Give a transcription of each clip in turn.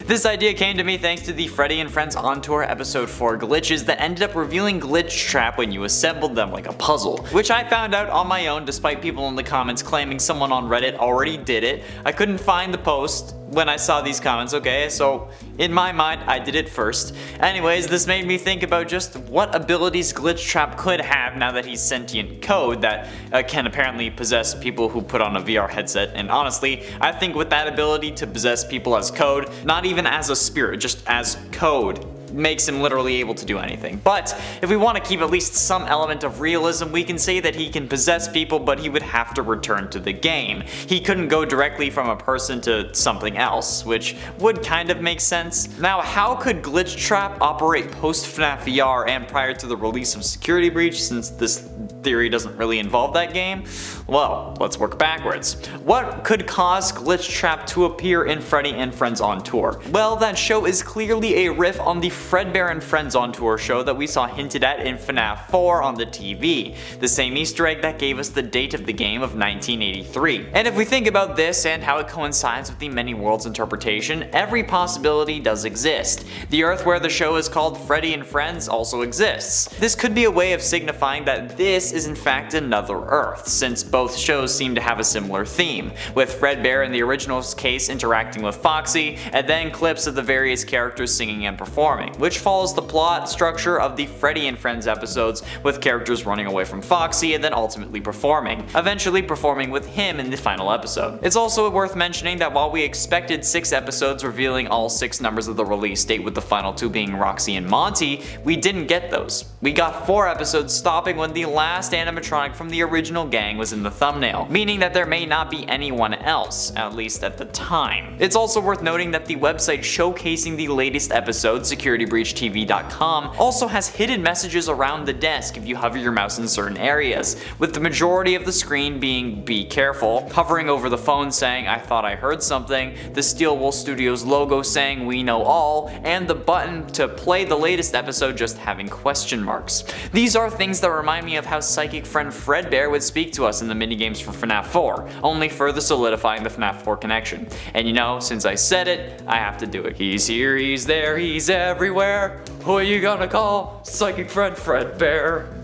This idea came to me thanks to the Freddy and Friends On Tour episode 4 glitches that ended up revealing Glitch Trap when you assembled them like a puzzle, which I found out on my own despite people in the comments claiming someone on Reddit already did it. I couldn't find the post when I saw these comments, okay, so in my mind I did it first. Anyways, this made me think about just what abilities Glitch Trap could have now that he's sentient code that can apparently possess people who put on a VR headset, and honestly, I think with that ability to possess people as code, not even as a spirit, just as code, makes him literally able to do anything. But if we want to keep at least some element of realism, we can say that he can possess people, but he would have to return to the game. He couldn't go directly from a person to something else, which would kind of make sense. Now, how could Glitch Trap operate post FNAF VR and prior to the release of Security Breach, since this theory doesn't really involve that game? Well, let's work backwards. What could cause Glitch Trap to appear in Freddy and Friends On Tour? Well, that show is clearly a riff on the Fredbear and Friends On Tour show that we saw hinted at in FNAF 4 on the TV, the same Easter egg that gave us the date of the game of 1983. And if we think about this and how it coincides with the Many Worlds interpretation, every possibility does exist. The Earth where the show is called Freddy and Friends also exists. This could be a way of signifying that this is in fact another Earth, since both shows seem to have a similar theme, with Fredbear in the original case interacting with Foxy, and then clips of the various characters singing and performing, which follows the plot structure of the Freddy and Friends episodes, with characters running away from Foxy and then ultimately performing, eventually performing with him in the final episode. It's also worth mentioning that while we expected 6 episodes revealing all 6 numbers of the release date, with the final 2 being Roxy and Monty, we didn't get those. We got 4 episodes, stopping when the last animatronic from the original gang was in the thumbnail, meaning that there may not be anyone else, at least at the time. It's also worth noting that the website showcasing the latest episode, SecurityBreachTV.com, also has hidden messages around the desk if you hover your mouse in certain areas, with the majority of the screen being "Be careful," hovering over the phone saying "I thought I heard something," the Steel Wool Studios logo saying "We know all," and the button to play the latest episode just having question marks. These are things that remind me of how psychic friend Fredbear would speak to us in the minigames for FNAF 4, only further solidifying the FNAF 4 connection. And you know, since I said it, I have to do it. He's here, he's there, he's everywhere. Who are you gonna call? Psychic friend Fredbear.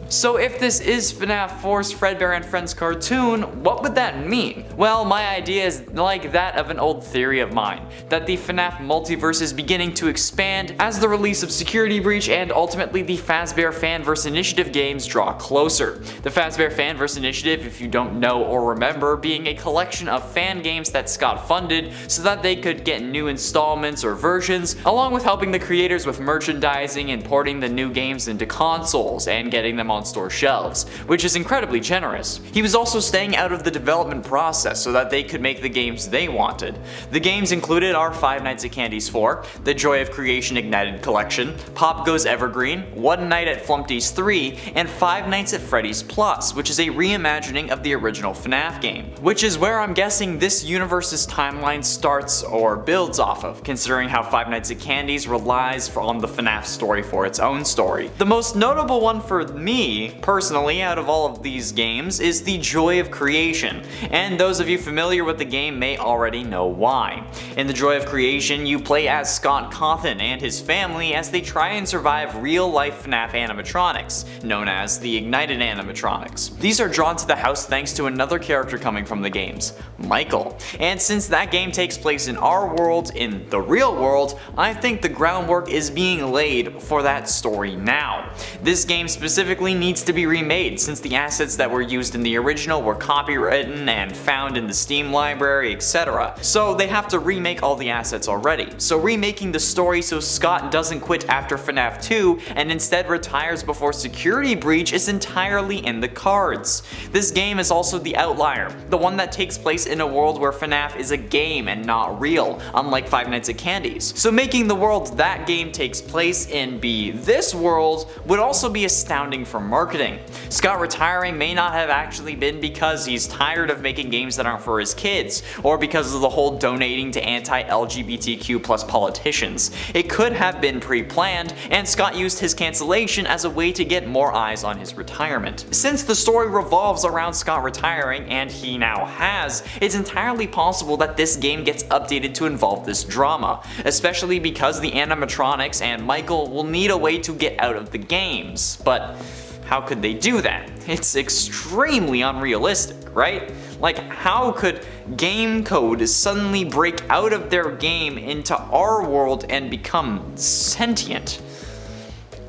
So if this is FNAF 4's Fredbear and Friends cartoon, what would that mean? Well, my idea is like that of an old theory of mine, that the FNAF multiverse is beginning to expand as the release of Security Breach and ultimately the Fazbear Fanverse Initiative games draw closer. The Fazbear Fanverse Initiative, if you don't know or remember, being a collection of fan games that Scott funded so that they could get new installments or versions, along with helping the creators with merchandising and porting the new games into consoles and getting them on store shelves, which is incredibly generous. He was also staying out of the development process so that they could make the games they wanted. The games included our Five Nights at Candy's 4, the Joy of Creation Ignited Collection, Pop Goes Evergreen, One Night at Flumpty's 3, and Five Nights at Freddy's Plus, which is a reimagining of the original FNAF game, which is where I'm guessing this universe's timeline starts or builds off of, considering how Five Nights at Candy's relies on the FNAF story for its own story. The most notable one for me, personally, out of all of these games, is the Joy of Creation, and those of you familiar with the game may already know why. In the Joy of Creation, you play as Scott Cawthon and his family as they try and survive real-life FNAF animatronics, known as the Ignited animatronics. These are drawn to the house thanks to another character coming from the games, Michael. And since that game takes place in our world, in the real world, I think the groundwork is being laid for that story now. This game specifically needs to be remade since the assets that were used in the original were copywritten and found in the Steam library, etc. So they have to remake all the assets already. So remaking the story so Scott doesn't quit after FNAF 2 and instead retires before Security Breach is entirely in the cards. This game is also the outlier, the one that takes place in a world where FNAF is a game and not real, unlike Five Nights at Candy's. So making the world that game takes place in be this world would also be astounding for marketing. Scott retiring may not have actually been because he's tired of making games that aren't for his kids, or because of the whole donating to anti-LGBTQ+ politicians. It could have been pre-planned, and Scott used his cancellation as a way to get more eyes on his retirement. Since the story revolves around Scott retiring, and he now has, it's entirely possible that this game gets updated to involve this drama, especially because the animatronics and Michael will need a way to get out of the games. But how could they do that? It's extremely unrealistic, right? Like, how could game code suddenly break out of their game into our world and become sentient?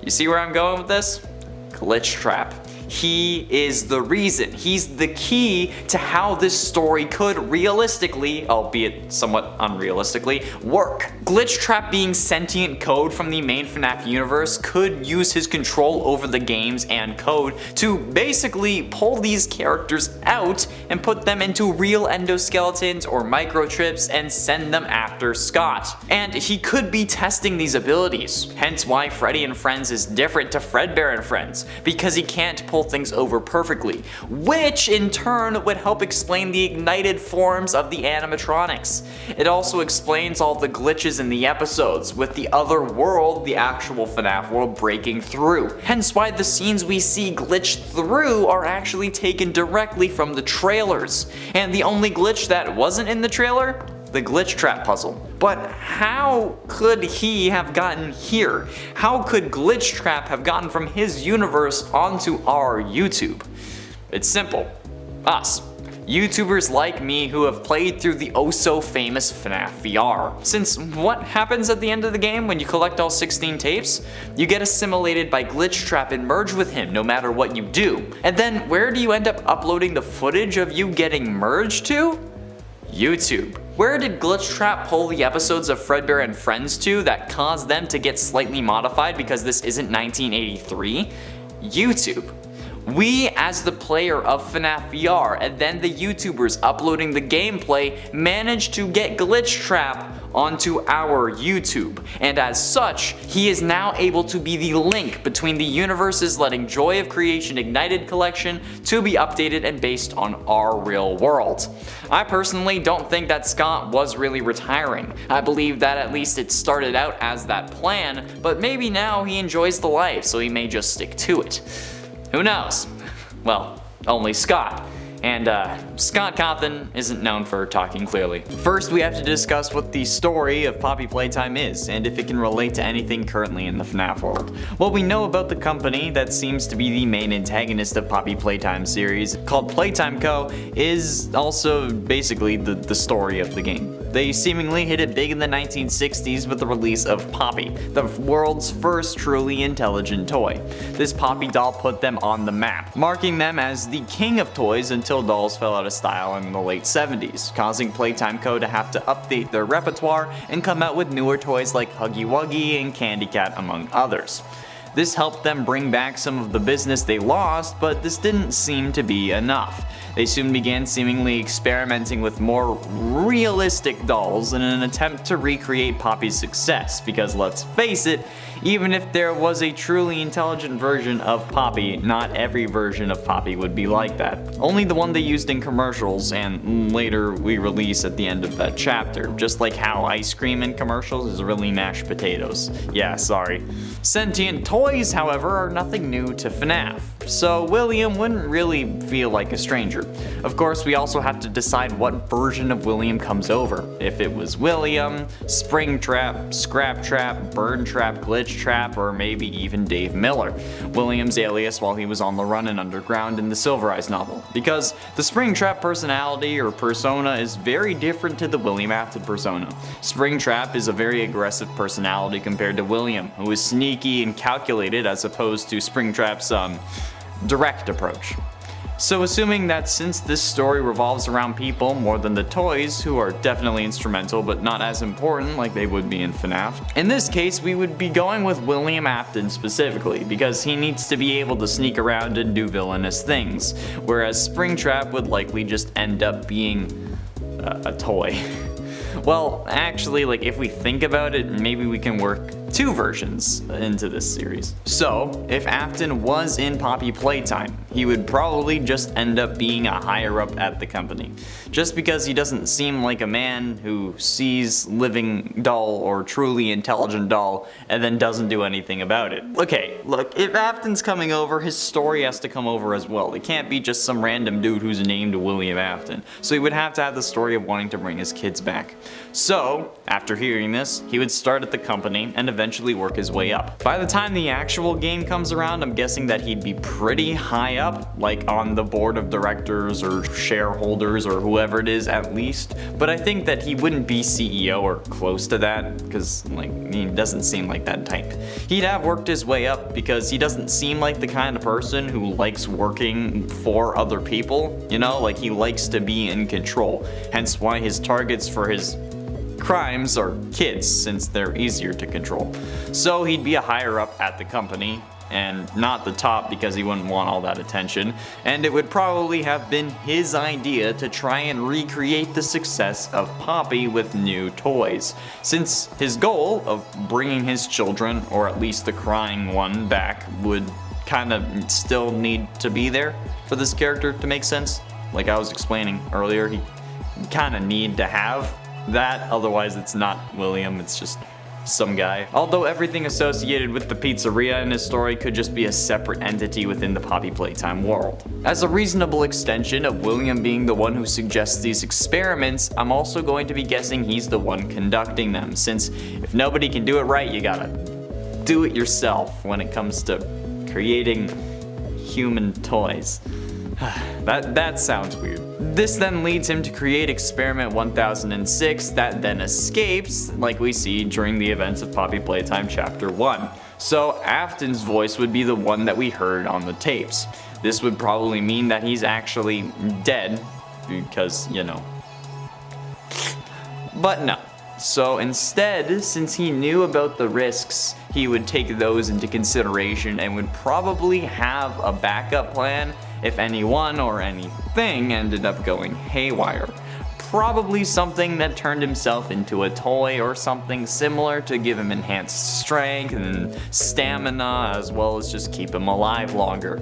You see where I'm going with this? Glitch Trap. He is the reason. He's the key to how this story could realistically, albeit somewhat unrealistically, work. Glitch Trap being sentient code from the main FNAF universe could use his control over the games and code to basically pull these characters out and put them into real endoskeletons or microchips and send them after Scott. And he could be testing these abilities, hence why Freddy and Friends is different to Fredbear and Friends, because he can't pull things over perfectly, which in turn would help explain the ignited forms of the animatronics. It also explains all the glitches in the episodes, with the other world, the actual FNAF world, breaking through. Hence why the scenes we see glitch through are actually taken directly from the trailers. And the only glitch that wasn't in the trailer? The Glitch Trap puzzle. But how could he have gotten here? How could Glitch Trap have gotten from his universe onto our YouTube? It's simple. Us. YouTubers like me who have played through the oh-so-famous FNAF VR. Since what happens at the end of the game when you collect all 16 tapes? You get assimilated by Glitch Trap and merge with him no matter what you do. And then where do you end up uploading the footage of you getting merged to? YouTube. Where did Glitch Trap pull the episodes of Fredbear and Friends to that caused them to get slightly modified because this isn't 1983? YouTube. We, as the player of FNAF VR, and then the YouTubers uploading the gameplay, managed to get Glitch Trap onto our YouTube, and as such, he is now able to be the link between the universes, letting Joy of Creation Ignited collection to be updated and based on our real world. I personally don't think that Scott was really retiring. I believe that at least it started out as that plan, but maybe now he enjoys the life, so he may just stick to it. Who knows? Well, only Scott. And Scott Cawthon isn't known for talking clearly. First, we have to discuss what the story of Poppy Playtime is, and if it can relate to anything currently in the FNAF world. What we know about the company that seems to be the main antagonist of Poppy Playtime series, called Playtime Co., is also basically the story of the game. They seemingly hit it big in the 1960s with the release of Poppy, the world's first truly intelligent toy. This Poppy doll put them on the map, marking them as the king of toys until dolls fell out of style in the late 70s, causing Playtime Co. to have to update their repertoire and come out with newer toys like Huggy Wuggy and Candy Cat, among others. This helped them bring back some of the business they lost, but this didn't seem to be enough. They soon began seemingly experimenting with more realistic dolls in an attempt to recreate Poppy's success, because let's face it, even if there was a truly intelligent version of Poppy, not every version of Poppy would be like that. Only the one they used in commercials and later we release at the end of that chapter, just like how ice cream in commercials is really mashed potatoes. Yeah, sorry. Sentient toys, however, are nothing new to FNAF, so William wouldn't really feel like a stranger. Of course, we also have to decide what version of William comes over. If it was William, Springtrap, Scrap Trap, Burn Trap, Glitch Trap, or maybe even Dave Miller, William's alias while he was on the run and underground in the Silver Eyes novel. Because the Springtrap personality or persona is very different to the William Afton persona. Springtrap is a very aggressive personality compared to William, who is sneaky and calculated as opposed to Springtrap's direct approach. So assuming that since this story revolves around people more than the toys, who are definitely instrumental but not as important like they would be in FNAF, in this case we would be going with William Afton specifically, because he needs to be able to sneak around and do villainous things, whereas Springtrap would likely just end up being a toy. Well, actually, like if we think about it, maybe we can work two versions into this series. So, if Afton was in Poppy Playtime, he would probably just end up being a higher up at the company. Just because he doesn't seem like a man who sees living doll or truly intelligent doll and then doesn't do anything about it. Okay, look, if Afton's coming over, his story has to come over as well. It can't be just some random dude who's named William Afton. So he would have to have the story of wanting to bring his kids back. So, after hearing this, he would start at the company and eventually work his way up. By the time the actual game comes around, I'm guessing that he'd be pretty high up, like on the board of directors or shareholders or whoever it is at least. But I think that he wouldn't be CEO or close to that, because like he doesn't seem like that type. He'd have worked his way up because he doesn't seem like the kind of person who likes working for other people, you know, like he likes to be in control. Hence why his targets for his crimes are kids, since they're easier to control. So he'd be a higher up at the company, and not the top because he wouldn't want all that attention, and it would probably have been his idea to try and recreate the success of Poppy with new toys, since his goal of bringing his children, or at least the crying one, back would kind of still need to be there for this character to make sense. Like I was explaining earlier, he kind of need to have that, otherwise it's not William, it's just some guy. Although everything associated with the pizzeria in his story could just be a separate entity within the Poppy Playtime world. As a reasonable extension of William being the one who suggests these experiments, I'm also going to be guessing he's the one conducting them, since if nobody can do it right, you gotta do it yourself when it comes to creating human toys. That sounds weird. This then leads him to create Experiment 1006 that then escapes, like we see during the events of Poppy Playtime Chapter 1. So Afton's voice would be the one that we heard on the tapes. This would probably mean that he's actually dead, because, you know. But no. So instead, since he knew about the risks, he would take those into consideration and would probably have a backup plan if anyone or anything ended up going haywire. Probably something that turned himself into a toy or something similar to give him enhanced strength and stamina, as well as just keep him alive longer.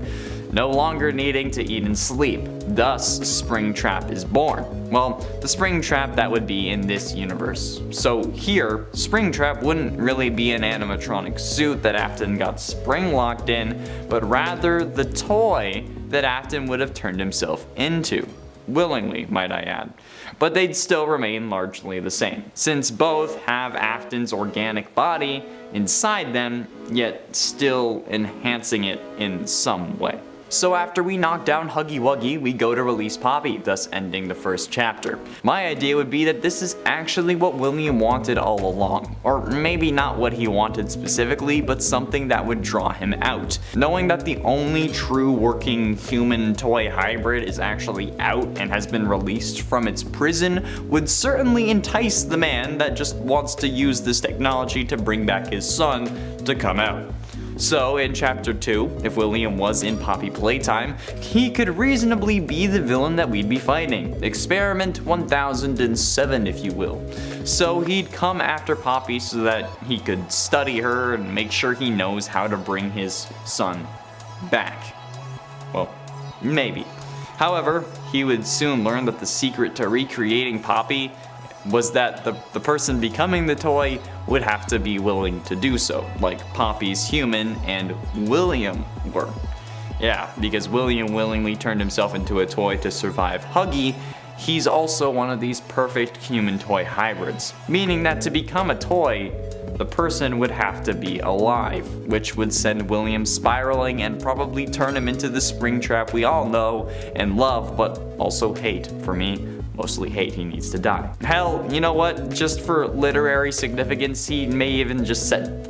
No longer needing to eat and sleep. Thus, Springtrap is born. Well, the Springtrap that would be in this universe. So here, Springtrap wouldn't really be an animatronic suit that Afton got spring locked in, but rather the toy that Afton would have turned himself into. Willingly, might I add. But they'd still remain largely the same, since both have Afton's organic body inside them, yet still enhancing it in some way. So after we knock down Huggy Wuggy, we go to release Poppy, thus ending the first chapter. My idea would be that this is actually what William wanted all along. Or maybe not what he wanted specifically, but something that would draw him out. Knowing that the only true working human toy hybrid is actually out and has been released from its prison would certainly entice the man that just wants to use this technology to bring back his son to come out. So in Chapter 2, if William was in Poppy Playtime, he could reasonably be the villain that we'd be fighting. Experiment 1007, if you will. So he'd come after Poppy so that he could study her and make sure he knows how to bring his son back. Well, maybe. However, he would soon learn that the secret to recreating Poppy was that the person becoming the toy would have to be willing to do so, like Poppy's human and William were. Yeah, because William willingly turned himself into a toy to survive Huggy, he's also one of these perfect human toy hybrids, meaning that to become a toy, the person would have to be alive, which would send William spiraling and probably turn him into the Springtrap we all know and love, but also hate. For me, mostly hate. He needs to die. Hell, you know what? Just for literary significance, he may even just set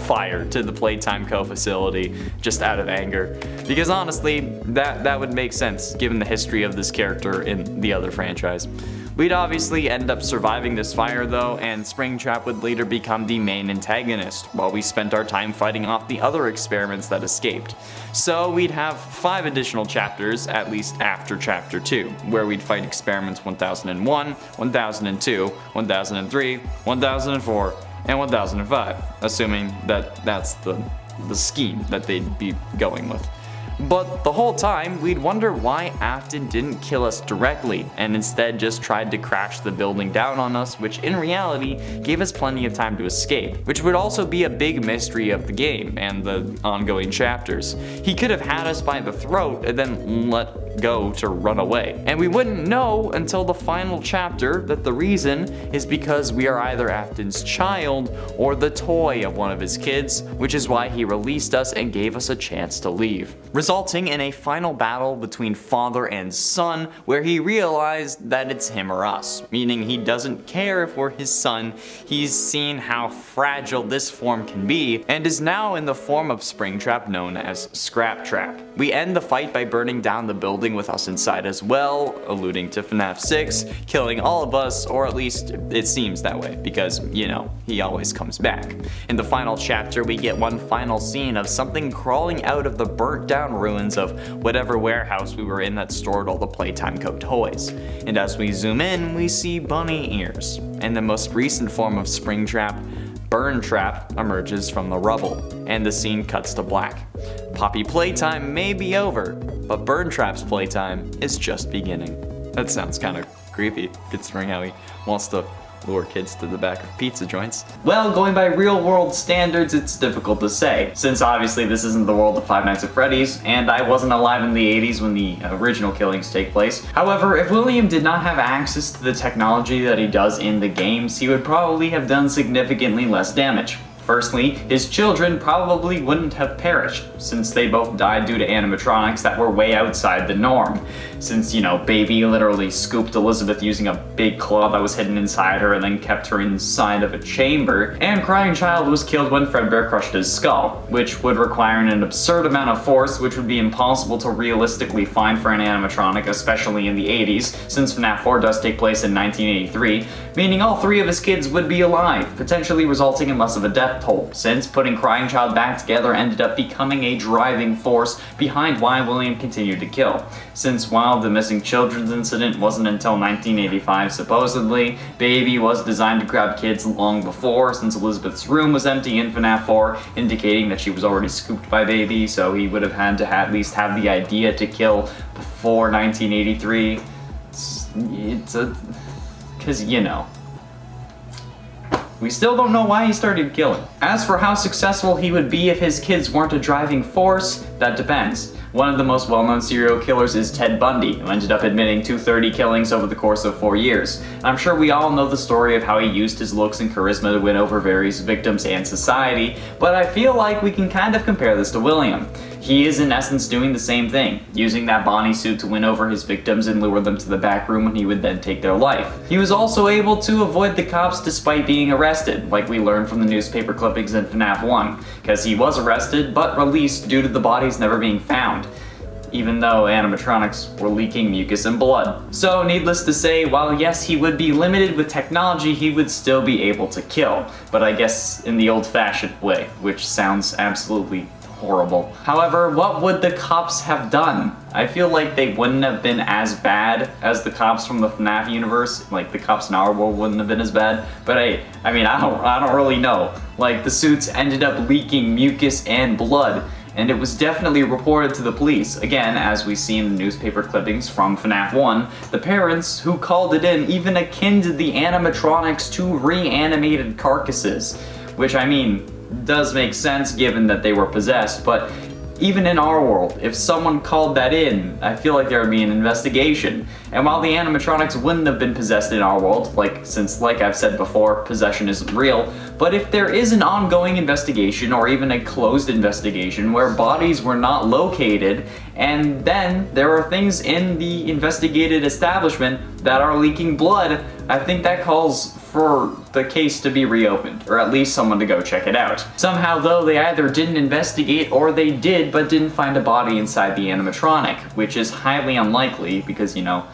fire to the Playtime Co. facility just out of anger. Because honestly, that would make sense given the history of this character in the other franchise. We'd obviously end up surviving this fire though, and Springtrap would later become the main antagonist, while we spent our time fighting off the other experiments that escaped. So we'd have 5 additional chapters, at least after Chapter 2, where we'd fight Experiments 1001, 1002, 1003, 1004, and 1005, assuming that that's the scheme that they'd be going with. But the whole time, we'd wonder why Afton didn't kill us directly, and instead just tried to crash the building down on us, which in reality gave us plenty of time to escape, which would also be a big mystery of the game and the ongoing chapters. He could have had us by the throat and then let go to run away. And we wouldn't know until the final chapter that the reason is because we are either Afton's child or the toy of one of his kids, which is why he released us and gave us a chance to leave, resulting in a final battle between father and son where he realized that it's him or us, meaning he doesn't care if we're his son. He's seen how fragile this form can be and is now in the form of Springtrap known as Scrap Trap. We end the fight by burning down the building with us inside as well, alluding to FNAF 6, killing all of us, or at least it seems that way, because, you know, he always comes back. In the final chapter, we get one final scene of something crawling out of the burnt down ruins of whatever warehouse we were in that stored all the Playtime Co. toys. And as we zoom in, we see bunny ears. And the most recent form of Springtrap, Burn Trap, emerges from the rubble, and the scene cuts to black. Poppy playtime may be over, but Burn Trap's playtime is just beginning. That sounds kind of creepy, considering how he wants to lure kids to the back of pizza joints. Well, going by real world standards, it's difficult to say, since obviously this isn't the world of Five Nights at Freddy's, and I wasn't alive in the 80s when the original killings take place. However, if William did not have access to the technology that he does in the games, he would probably have done significantly less damage. Firstly, his children probably wouldn't have perished, since they both died due to animatronics that were way outside the norm. Since, you know, Baby literally scooped Elizabeth using a big claw that was hidden inside her and then kept her inside of a chamber, and Crying Child was killed when Fredbear crushed his skull, which would require an absurd amount of force which would be impossible to realistically find for an animatronic, especially in the 80s, since FNAF 4 does take place in 1983, meaning all three of his kids would be alive, potentially resulting in less of a death toll, since putting Crying Child back together ended up becoming a driving force behind why William continued to kill. Since while the missing children's incident wasn't until 1985 supposedly, Baby was designed to grab kids long before, since Elizabeth's room was empty in FNAF 4, indicating that she was already scooped by Baby, so he would have had to at least have the idea to kill before 1983. Because, you know. We still don't know why he started killing. As for how successful he would be if his kids weren't a driving force, that depends. One of the most well-known serial killers is Ted Bundy, who ended up admitting to 30 killings over the course of 4 years. I'm sure we all know the story of how he used his looks and charisma to win over various victims and society, but I feel like we can kind of compare this to William. He is in essence doing the same thing, using that Bonnie suit to win over his victims and lure them to the back room when he would then take their life. He was also able to avoid the cops despite being arrested, like we learned from the newspaper clippings in FNAF 1, because he was arrested but released due to the bodies never being found, even though animatronics were leaking mucus and blood. So needless to say, while yes, he would be limited with technology, he would still be able to kill, but I guess in the old-fashioned way, which sounds absolutely horrible. However, what would the cops have done? I feel like they wouldn't have been as bad as the cops from the FNAF universe. Like, the cops in our world wouldn't have been as bad. But I don't really know. Like, the suits ended up leaking mucus and blood, and it was definitely reported to the police. Again, as we see in the newspaper clippings from FNAF 1, the parents who called it in even akin to the animatronics to reanimated carcasses, which, I mean, does make sense given that they were possessed, but even in our world, if someone called that in, I feel like there would be an investigation. And while the animatronics wouldn't have been possessed in our world, since like I've said before, possession isn't real, but if there is an ongoing investigation or even a closed investigation where bodies were not located, and then there are things in the investigated establishment that are leaking blood, I think that calls for the case to be reopened, or at least someone to go check it out. Somehow though, they either didn't investigate or they did but didn't find a body inside the animatronic, which is highly unlikely because, you know,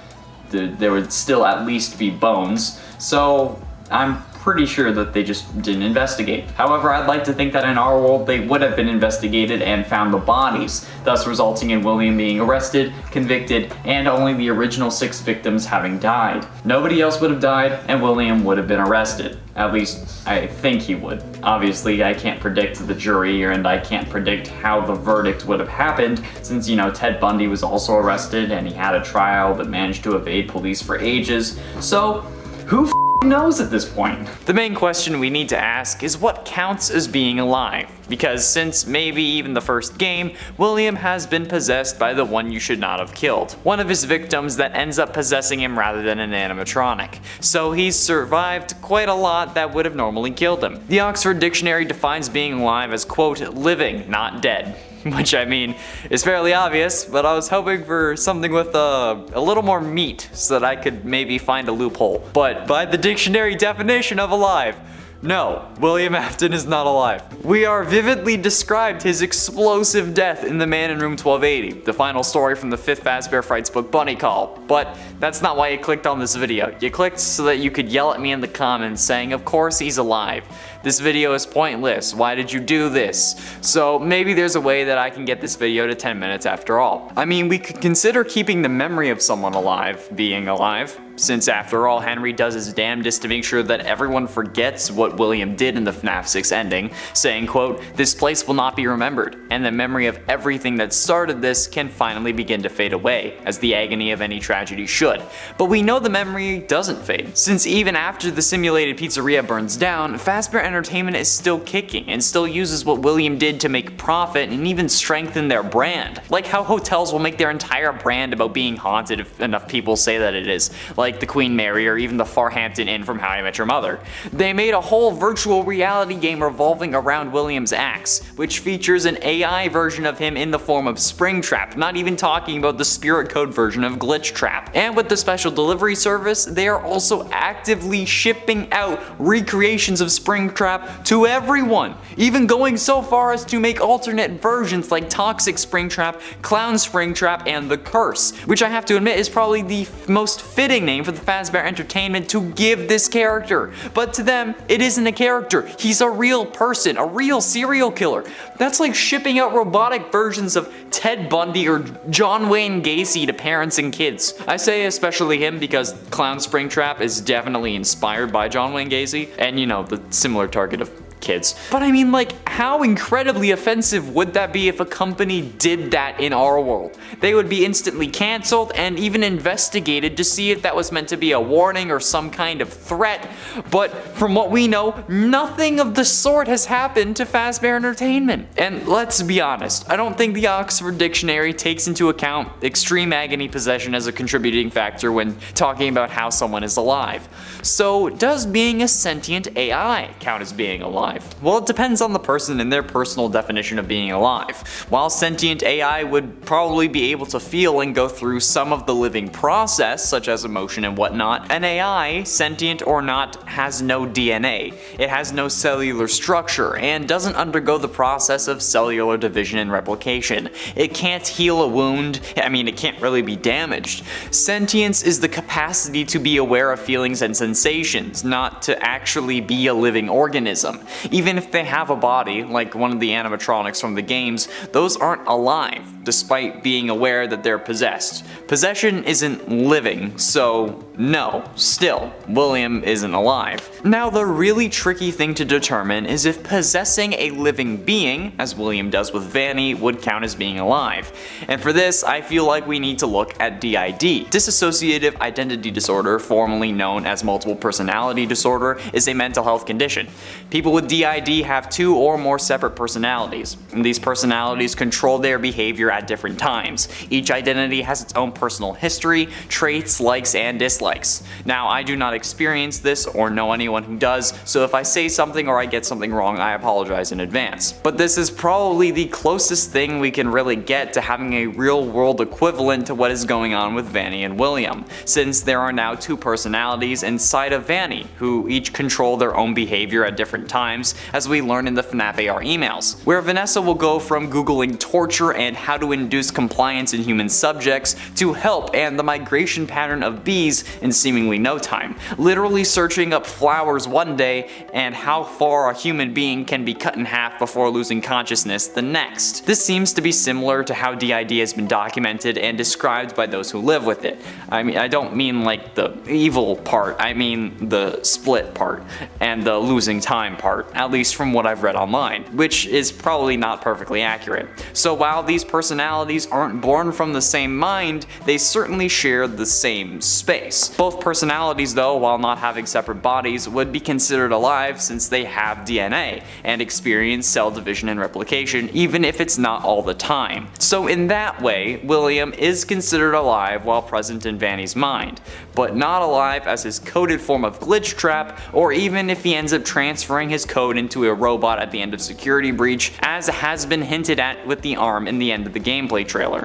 there would still at least be bones. So I'm pretty sure that they just didn't investigate. However, I'd like to think that in our world they would have been investigated and found the bodies, thus resulting in William being arrested, convicted, and only the original 6 victims having died. Nobody else would have died, and William would have been arrested. At least, I think he would. Obviously, I can't predict the jury, and I can't predict how the verdict would have happened, since, Ted Bundy was also arrested, and he had a trial but managed to evade police for ages. So, who knows at this point? The main question we need to ask is what counts as being alive, because since maybe even the first game, William has been possessed by the one you should not have killed, one of his victims that ends up possessing him rather than an animatronic. So he's survived quite a lot that would have normally killed him. The Oxford Dictionary defines being alive as, quote, living, not dead. Which, I mean, is fairly obvious, but I was hoping for something with a little more meat so that I could maybe find a loophole. But by the dictionary definition of alive, no, William Afton is not alive. We are vividly described his explosive death in The Man in Room 1280, the final story from the 5th Fazbear Frights book Bunny Call. But that's not why you clicked on this video. You clicked so that you could yell at me in the comments saying, of course he's alive. This video is pointless. Why did you do this? So maybe there's a way that I can get this video to 10 minutes after all. I mean, we could consider keeping the memory of someone alive being alive, since after all, Henry does his damnedest to make sure that everyone forgets what William did in the FNAF 6 ending, saying, quote, this place will not be remembered, and the memory of everything that started this can finally begin to fade away, as the agony of any tragedy should. But we know the memory doesn't fade, since even after the simulated pizzeria burns down, Fazbear Entertainment is still kicking and still uses what William did to make profit and even strengthen their brand. Like how hotels will make their entire brand about being haunted if enough people say that it is, like the Queen Mary or even the Farhampton Inn from How I Met Your Mother. They made a whole virtual reality game revolving around William's axe, which features an AI version of him in the form of Springtrap, not even talking about the Spirit Code version of Glitchtrap. And with the special delivery service, they are also actively shipping out recreations of Springtrap to everyone, even going so far as to make alternate versions like Toxic Springtrap, Clown Springtrap, and The Curse, which I have to admit is probably the most fitting name for the Fazbear Entertainment to give this character. But to them, it isn't a character. He's a real person, a real serial killer. That's like shipping out robotic versions of Ted Bundy or John Wayne Gacy to parents and kids. I say especially him because Clown Springtrap is definitely inspired by John Wayne Gacy, and the similar target of kids. But I mean, like, how incredibly offensive would that be if a company did that in our world? They would be instantly canceled and even investigated to see if that was meant to be a warning or some kind of threat. But from what we know, nothing of the sort has happened to Fazbear Entertainment. And let's be honest, I don't think the Oxford Dictionary takes into account extreme agony possession as a contributing factor when talking about how someone is alive. So does being a sentient AI count as being alive? Well, it depends on the person and their personal definition of being alive. While sentient AI would probably be able to feel and go through some of the living process, such as emotion and whatnot, an AI, sentient or not, has no DNA. It has no cellular structure and doesn't undergo the process of cellular division and replication. It can't heal a wound. I mean, it can't really be damaged. Sentience is the capacity to be aware of feelings and sensations, not to actually be a living organism. Even if they have a body, like one of the animatronics from the games, those aren't alive, despite being aware that they're possessed. Possession isn't living, so no, still, William isn't alive. Now, the really tricky thing to determine is if possessing a living being, as William does with Vanny, would count as being alive. And for this, I feel like we need to look at DID. Dissociative Identity Disorder, formerly known as Multiple Personality Disorder, is a mental health condition. People with DID have 2 or more separate personalities, and these personalities control their behavior at different times. Each identity has its own personal history, traits, likes, and dislikes. Now, I do not experience this or know anyone who does, so if I say something or I get something wrong, I apologize in advance. But this is probably the closest thing we can really get to having a real-world equivalent to what is going on with Vanny and William, since there are now 2 personalities inside of Vanny, who each control their own behavior at different times times, as we learn in the FNAF AR emails, where Vanessa will go from googling torture and how to induce compliance in human subjects to help and the migration pattern of bees in seemingly no time, literally searching up flowers one day and how far a human being can be cut in half before losing consciousness the next. This seems to be similar to how DID has been documented and described by those who live with it. I don't mean like the evil part, I mean the split part and the losing time part, at least from what I've read online, which is probably not perfectly accurate. So while these personalities aren't born from the same mind, they certainly share the same space. Both personalities though, while not having separate bodies, would be considered alive since they have DNA and experience cell division and replication, even if it's not all the time. So in that way, William is considered alive while present in Vanny's mind, but not alive as his coded form of glitch trap, or even if he ends up transferring his code into a robot at the end of Security Breach, as has been hinted at with the arm in the end of the gameplay trailer.